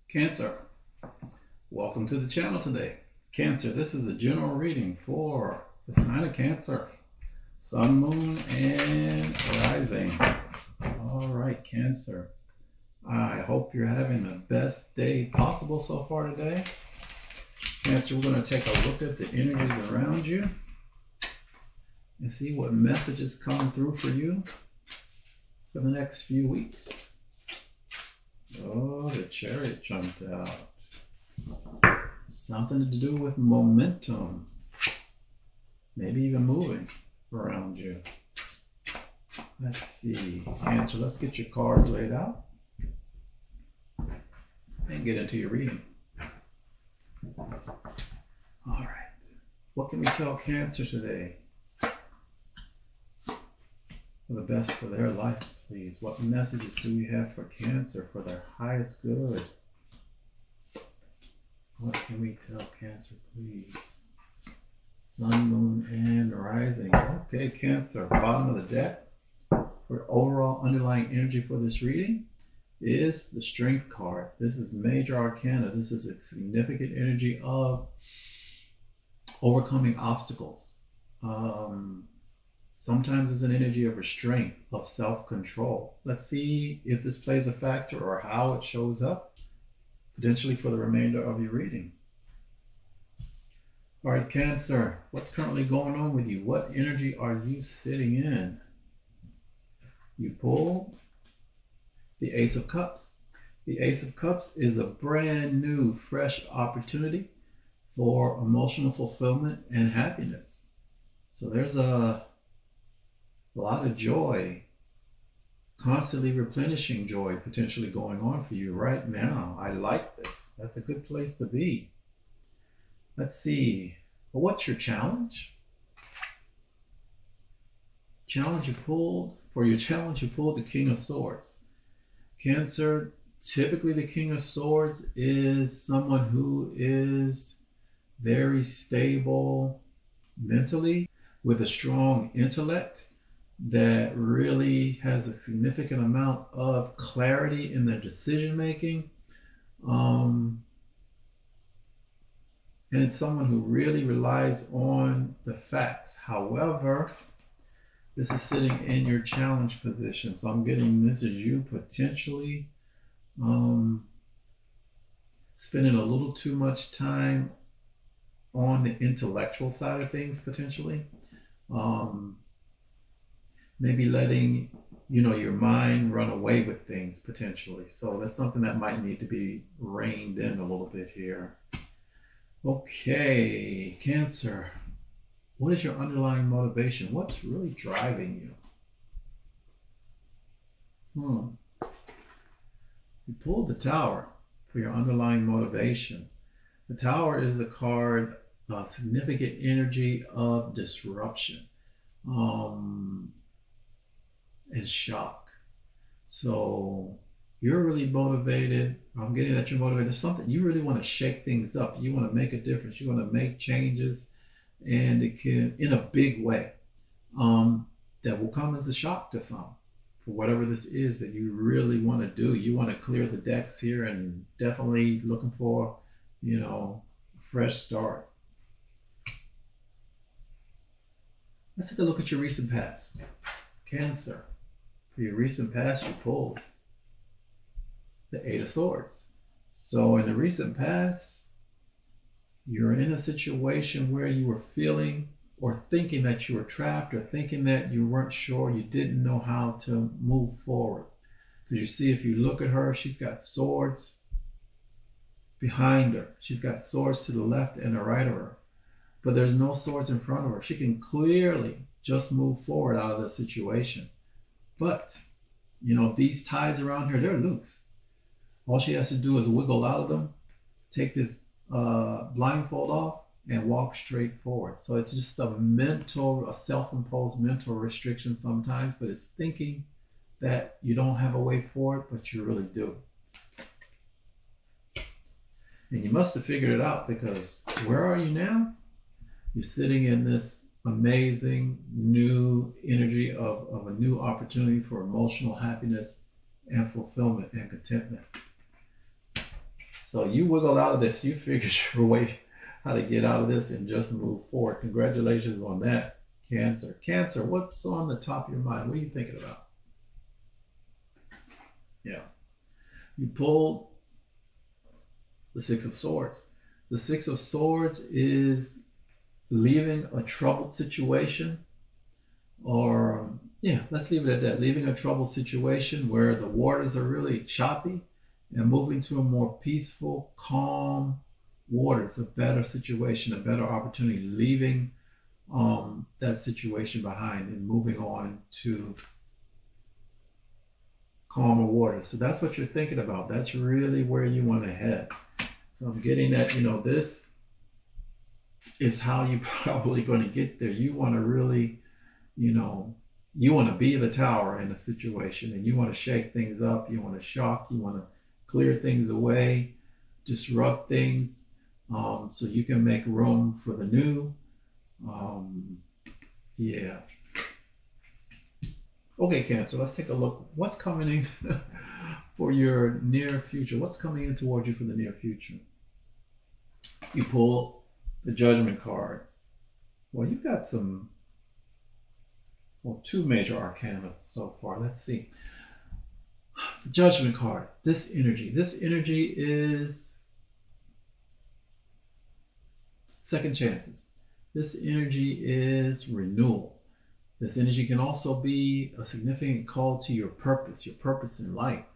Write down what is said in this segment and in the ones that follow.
Cancer, welcome to the channel today. Cancer, this is a general reading for the sign of Cancer, Sun, Moon, and Rising. All right, Cancer, I hope you're having the best day possible so far today. Cancer, we're going to take a look at the energies around you and see what messages come through for you for the next few weeks. Oh, the Chariot jumped out. Something to do with momentum. Maybe even moving around you. Let's see. Cancer, let's get your cards laid out and get into your reading. All right. What can we tell Cancer today? For the best for their life, please. What messages do we have for Cancer for their highest good? What can we tell Cancer, please? Sun, Moon, and Rising. Okay, Cancer, bottom of the deck for overall underlying energy for this reading is the Strength card. This is major arcana. This is a significant energy of overcoming obstacles. Sometimes it's an energy of restraint, of self-control. Let's see if this plays a factor or how it shows up, potentially for the remainder of your reading. All right, Cancer, what's currently going on with you? What energy are you sitting in? You pull the Ace of Cups. The Ace of Cups is a brand new, fresh opportunity for emotional fulfillment and happiness. So there's a lot of joy, constantly replenishing joy potentially going on for you right now. I like this. That's a good place to be. Let's see. Well, what's your challenge? For your challenge, you pulled the King of Swords. Cancer, typically the King of Swords is someone who is very stable mentally with a strong intellect that really has a significant amount of clarity in their decision making. And it's someone who really relies on the facts. However, this is sitting in your challenge position. So I'm getting this is you potentially spending a little too much time on the intellectual side of things, potentially. Maybe letting, your mind run away with things potentially. So that's something that might need to be reined in a little bit here. Okay, Cancer, what is your underlying motivation? What's really driving you? You pulled the Tower for your underlying motivation. The Tower is a card, significant energy of disruption. And shock. So you're really motivated. I'm getting that you're motivated. There's something you really want to shake things up. You want to make a difference. You want to make changes, and it can in a big way that will come as a shock to some for whatever this is that you really want to do. You want to clear the decks here and definitely looking for, a fresh start. Let's take a look at your recent past. Cancer. For your recent past, you pulled the Eight of Swords. So in the recent past, you're in a situation where you were feeling or thinking that you were trapped, or thinking that you weren't sure, you didn't know how to move forward. Because you see, if you look at her, she's got swords behind her. She's got swords to the left and the right of her. But there's no swords in front of her. She can clearly just move forward out of the situation. But, these ties around her, they're loose. All she has to do is wiggle out of them, take this blindfold off, and walk straight forward. So it's just a self-imposed mental restriction sometimes, but it's thinking that you don't have a way forward, but you really do. And you must have figured it out, because where are you now? You're sitting in this amazing new energy of a new opportunity for emotional happiness and fulfillment and contentment. So you wiggled out of this. You figured your way how to get out of this and just move forward. Congratulations on that, Cancer. Cancer, what's on the top of your mind? What are you thinking about? Yeah. You pulled the Six of Swords. The Six of Swords is leaving a troubled situation, or yeah, let's leave it at that. Leaving a troubled situation where the waters are really choppy and moving to a more peaceful, calm waters, a better situation, a better opportunity, leaving that situation behind and moving on to calmer waters. So that's what you're thinking about. That's really where you want to head. So I'm getting that, this is how you're probably going to get there. You want to really, you want to be the tower in a situation, and you want to shake things up. You want to shock. You want to clear things away, disrupt things, so you can make room for the new. Yeah. Okay, Cancer, let's take a look. What's coming in for your near future? What's coming in towards you for the near future? You pull the Judgment card. Well, you've got two major arcana so far. Let's see. The Judgment card. This energy is second chances. This energy is renewal. This energy can also be a significant call to your purpose in life.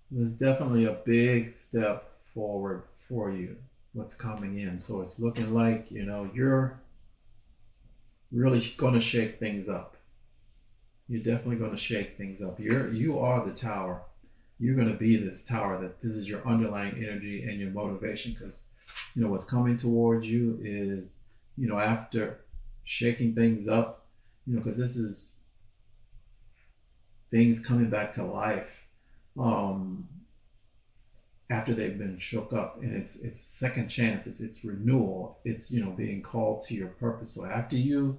There's definitely a big step forward for you, what's coming in. So it's looking like, you're really going to shake things up. You're definitely going to shake things up. You are the tower. You're going to be this tower, that this is your underlying energy and your motivation, because, what's coming towards you is, after shaking things up, because this is things coming back to life after they've been shook up, and it's second chance, it's renewal, it's being called to your purpose. So after you're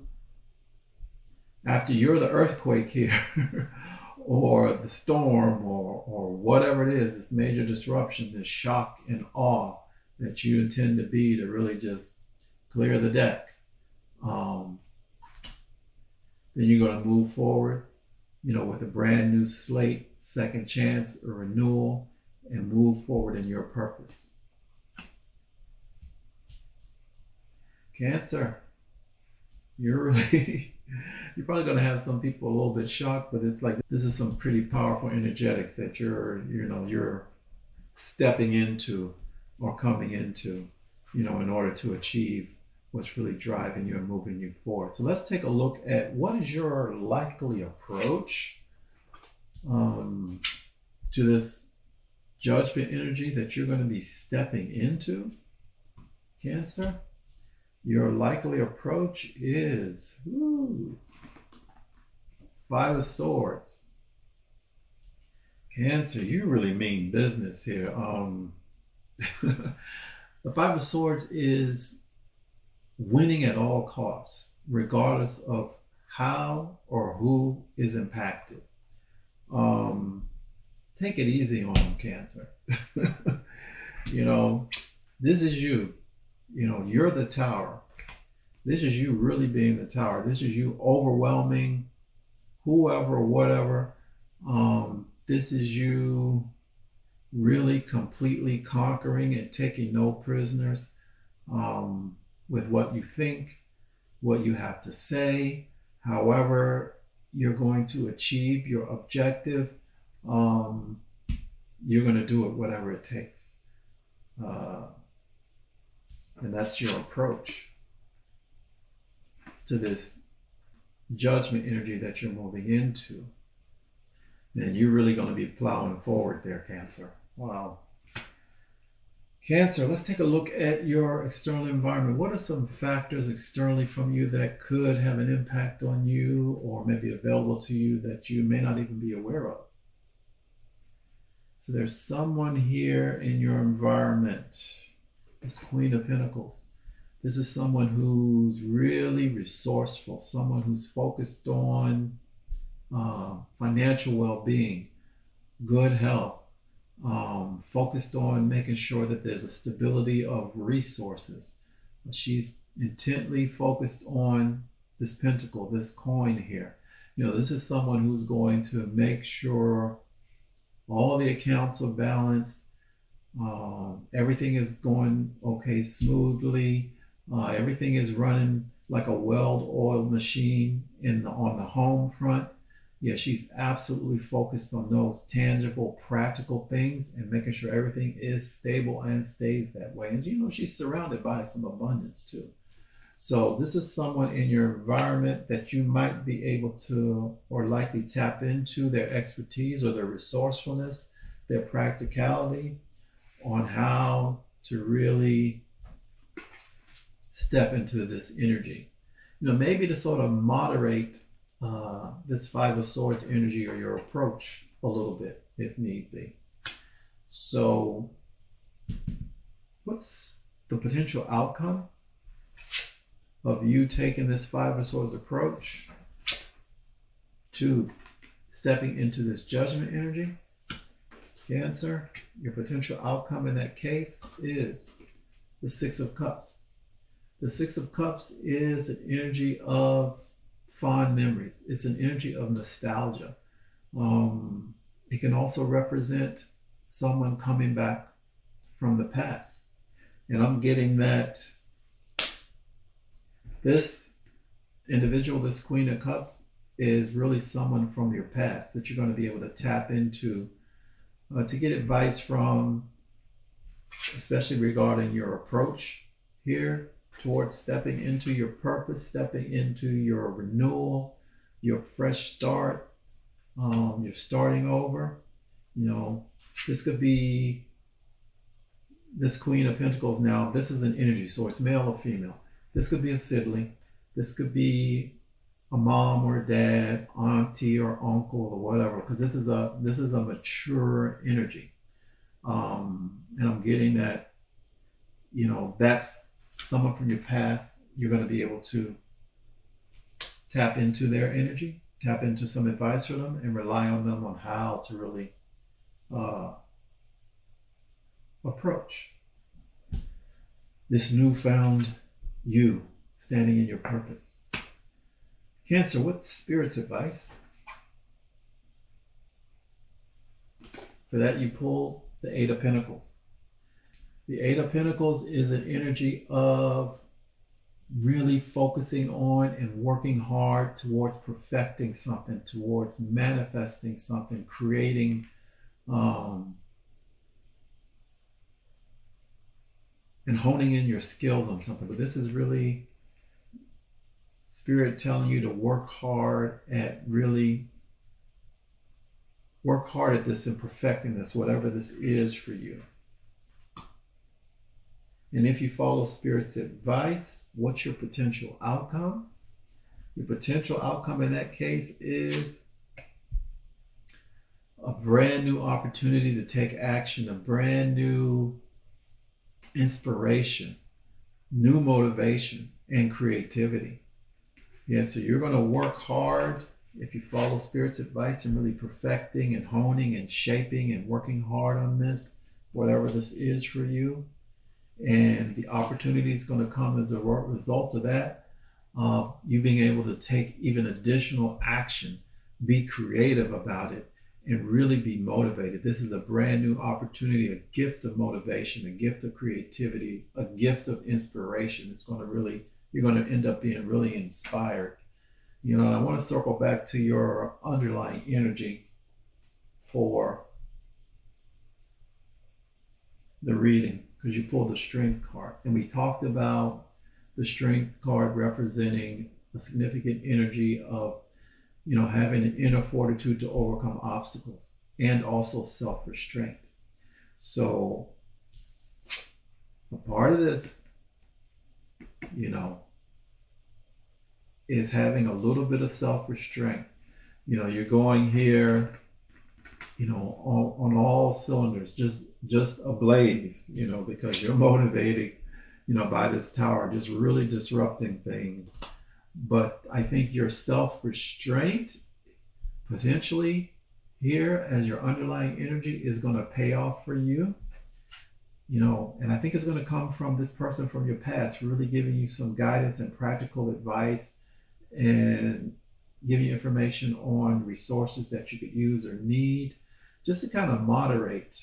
the earthquake here or the storm or whatever it is, this major disruption, this shock and awe that you intend to be, to really just clear the deck, then you're going to move forward, with a brand new slate, second chance, a renewal, and move forward in your purpose. Cancer, you're probably going to have some people a little bit shocked, but it's like this is some pretty powerful energetics that you're stepping into or coming into, in order to achieve what's really driving you and moving you forward. So let's take a look at what is your likely approach to this Judgment energy that you're going to be stepping into, Cancer. Your likely approach is Five of Swords. Cancer, you really mean business here. The Five of Swords is winning at all costs, regardless of how or who is impacted. Take it easy on them, Cancer. This is you. You're the tower. This is you really being the tower. This is you overwhelming whoever, whatever. This is you really completely conquering and taking no prisoners with what you think, what you have to say, however you're going to achieve your objective. You're going to do it whatever it takes. And that's your approach to this Judgment energy that you're moving into. Then you're really going to be plowing forward there, Cancer. Wow. Cancer, let's take a look at your external environment. What are some factors externally from you that could have an impact on you, or maybe available to you, that you may not even be aware of? So there's someone here in your environment. This Queen of Pentacles. This is someone who's really resourceful, someone who's focused on financial well-being, good health, focused on making sure that there's a stability of resources. She's intently focused on this pentacle, this coin here. This is someone who's going to make sure all the accounts are balanced, everything is going okay smoothly, everything is running like a well-oiled machine on the home front. Yeah, she's absolutely focused on those tangible, practical things and making sure everything is stable and stays that way. And she's surrounded by some abundance too. So this is someone in your environment that you might be able to, or likely tap into their expertise or their resourcefulness, their practicality on how to really step into this energy. Maybe to sort of moderate this Five of Swords energy or your approach a little bit if need be. So what's the potential outcome of you taking this Five of Swords approach to stepping into this judgment energy? Cancer, your potential outcome in that case is the Six of Cups. The Six of Cups is an energy of fond memories. It's an energy of nostalgia. It can also represent someone coming back from the past. And I'm getting that this individual, this Queen of Cups, is really someone from your past that you're going to be able to tap into to get advice from, especially regarding your approach here towards stepping into your purpose, stepping into your renewal, your fresh start, you're starting over. This could be this Queen of Pentacles. Now, this is an energy, so it's male or female. This could be a sibling. This could be a mom or a dad, auntie or uncle or whatever, because this is a mature energy. And I'm getting that, that's someone from your past. You're going to be able to tap into their energy, tap into some advice from them, and rely on them on how to really approach this newfound you standing in your purpose. Cancer, what's Spirit's advice? For that, you pull the Eight of Pentacles. The Eight of Pentacles is an energy of really focusing on and working hard towards perfecting something, towards manifesting something, creating and honing in your skills on something. But this is really Spirit telling you to work hard at this and perfecting this, whatever this is for you. And if you follow Spirit's advice, what's your potential outcome? Your potential outcome in that case is a brand new opportunity to take action, a brand new inspiration, new motivation, and creativity. Yeah, so you're going to work hard if you follow Spirit's advice and really perfecting and honing and shaping and working hard on this, whatever this is for you. And the opportunity is going to come as a result of that, of you being able to take even additional action, be creative about it, and really be motivated. This is a brand new opportunity, a gift of motivation, a gift of creativity, a gift of inspiration. You're going to end up being really inspired. And I want to circle back to your underlying energy for the reading, because you pulled the Strength card. And we talked about the Strength card representing a significant energy of, having an inner fortitude to overcome obstacles and also self-restraint. So a part of this, is having a little bit of self-restraint. You're going here, on all cylinders, just ablaze, because you're motivating by this tower, just really disrupting things. But I think your self-restraint potentially here as your underlying energy is going to pay off for you. And I think it's going to come from this person from your past, really giving you some guidance and practical advice and giving you information on resources that you could use or need, just to kind of moderate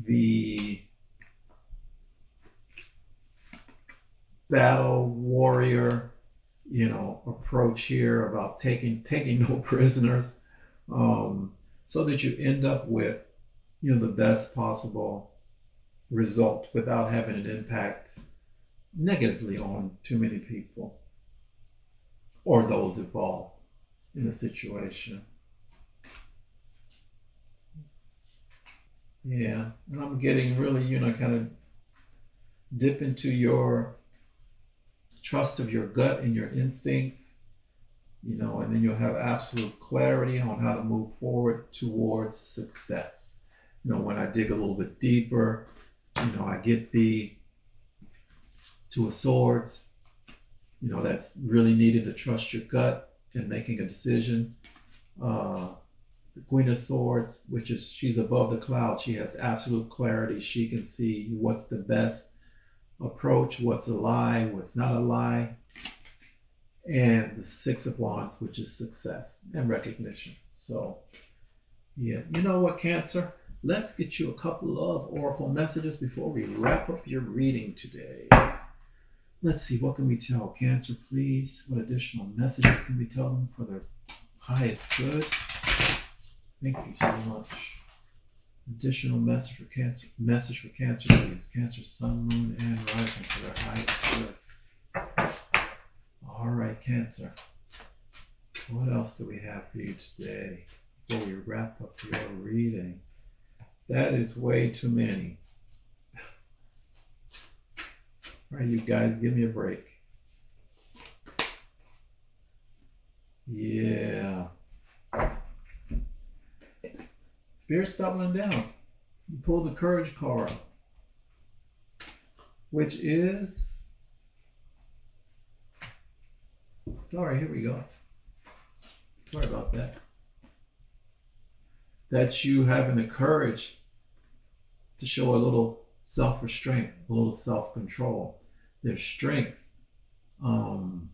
the battle warrior, approach here about taking no prisoners, so that you end up with, the best possible result without having an impact negatively on too many people or those involved in the situation. Yeah, and I'm getting really, kind of dip into your trust of your gut and your instincts, and then you'll have absolute clarity on how to move forward towards success. When I dig a little bit deeper, I get the Two of Swords, that's really needed to trust your gut in making a decision. The Queen of Swords, which is she's above the cloud. She has absolute clarity. She can see what's the best approach, what's a lie, what's not a lie. And the Six of Wands, which is success and recognition. So, yeah, you know what, Cancer? Let's get you a couple of oracle messages before we wrap up your reading today. Let's see, what can we tell Cancer, please? What additional messages can we tell them for their highest good? Thank you so much. Additional message for Cancer. Message for Cancer, please. Cancer, Sun, Moon, and Rising for their highest good. All right, Cancer. What else do we have for you today before we wrap up your reading? That is way too many. All right, you guys, give me a break. Yeah. Spirit's doubling down. You pull the Courage card, which is... Sorry, here we go. Sorry about that. That you having the courage to show a little self-restraint, a little self-control. There's strength and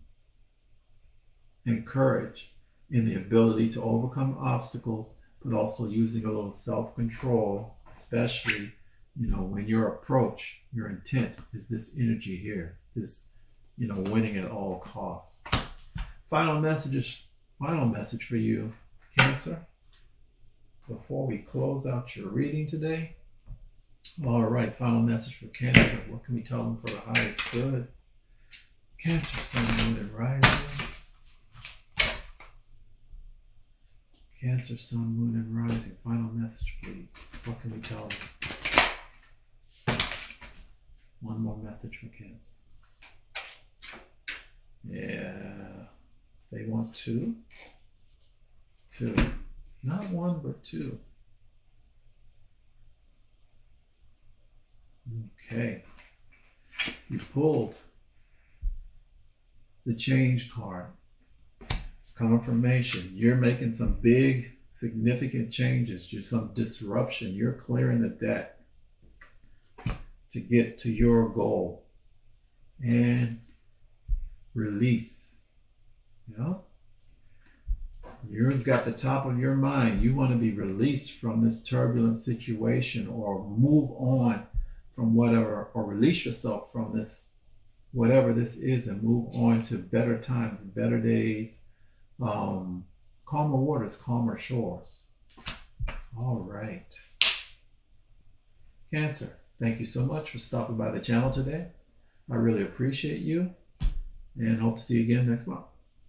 courage in the ability to overcome obstacles, but also using a little self-control, especially, when your approach, your intent is this energy here, this, winning at all costs. Final message for you, Cancer, before we close out your reading today. All right, final message for Cancer. What can we tell them for the highest good? Cancer, Sun, Moon, and Rising. Cancer, Sun, Moon, and Rising. Final message, please. What can we tell them? One more message for Cancer. Yeah. They want two. Two. Not one, but two. Okay. You pulled the Change card. It's confirmation. You're making some big, significant changes. There's some disruption. You're clearing the deck to get to your goal. And release. You've got the top of your mind. You want to be released from this turbulent situation, or move on from whatever, or release yourself from this, whatever this is, and move on to better times, better days, calmer waters, calmer shores. All right. Cancer, thank you so much for stopping by the channel today. I really appreciate you, and hope to see you again next month.